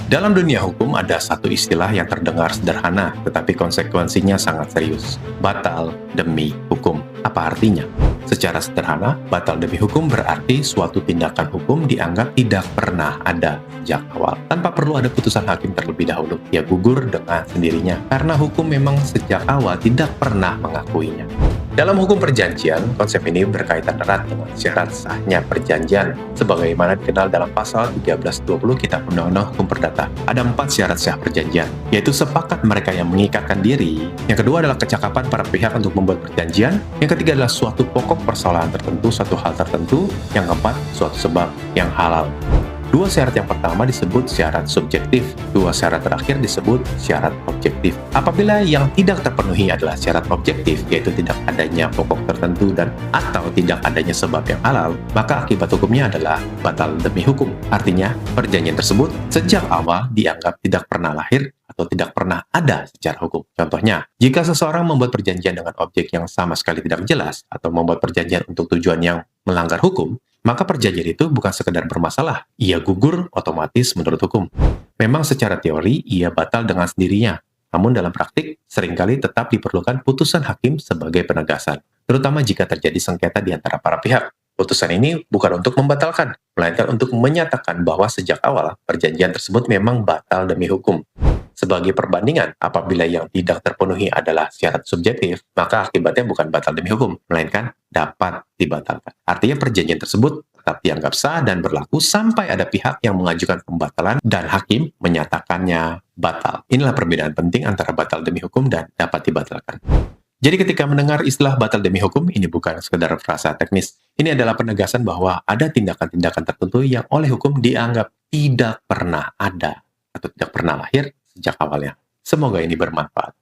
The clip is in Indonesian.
Dalam dunia hukum ada satu istilah yang terdengar sederhana, tetapi konsekuensinya sangat serius. Batal demi hukum. Apa artinya? Secara sederhana, batal demi hukum berarti suatu tindakan hukum dianggap tidak pernah ada sejak awal. Tanpa perlu ada putusan hakim terlebih dahulu. Ia gugur dengan sendirinya, karena hukum memang sejak awal tidak pernah mengakuinya. Dalam hukum perjanjian, konsep ini berkaitan erat dengan syarat sahnya perjanjian, sebagaimana dikenal dalam pasal 1320 Kitab Undang-Undang Hukum Perdata. Ada 4 syarat sah perjanjian, yaitu sepakat mereka yang mengikatkan diri, yang kedua adalah kecakapan para pihak untuk membuat perjanjian, yang ketiga adalah suatu pokok persoalan tertentu, suatu hal tertentu, yang keempat, suatu sebab yang halal. Dua syarat yang pertama disebut syarat subjektif, dua syarat terakhir disebut syarat objektif. Apabila yang tidak terpenuhi adalah syarat objektif, yaitu tidak adanya pokok tertentu dan atau tidak adanya sebab yang halal, maka akibat hukumnya adalah batal demi hukum. Artinya, perjanjian tersebut sejak awal dianggap tidak pernah lahir atau tidak pernah ada secara hukum. Contohnya, jika seseorang membuat perjanjian dengan objek yang sama sekali tidak jelas atau membuat perjanjian untuk tujuan yang melanggar hukum, maka perjanjian itu bukan sekedar bermasalah, ia gugur otomatis menurut hukum. Memang secara teori ia batal dengan sendirinya, namun dalam praktik seringkali tetap diperlukan putusan hakim sebagai penegasan, terutama jika terjadi sengketa di antara para pihak. Putusan ini bukan untuk membatalkan, melainkan untuk menyatakan bahwa sejak awal perjanjian tersebut memang batal demi hukum. Sebagai perbandingan, apabila yang tidak terpenuhi adalah syarat subjektif, maka akibatnya bukan batal demi hukum, melainkan dapat dibatalkan. Artinya perjanjian tersebut tetap dianggap sah dan berlaku sampai ada pihak yang mengajukan pembatalan dan hakim menyatakannya batal. Inilah perbedaan penting antara batal demi hukum dan dapat dibatalkan. Jadi ketika mendengar istilah batal demi hukum, ini bukan sekedar frasa teknis. Ini adalah penegasan bahwa ada tindakan-tindakan tertentu yang oleh hukum dianggap tidak pernah ada atau tidak pernah lahir sejak awalnya. Semoga ini bermanfaat.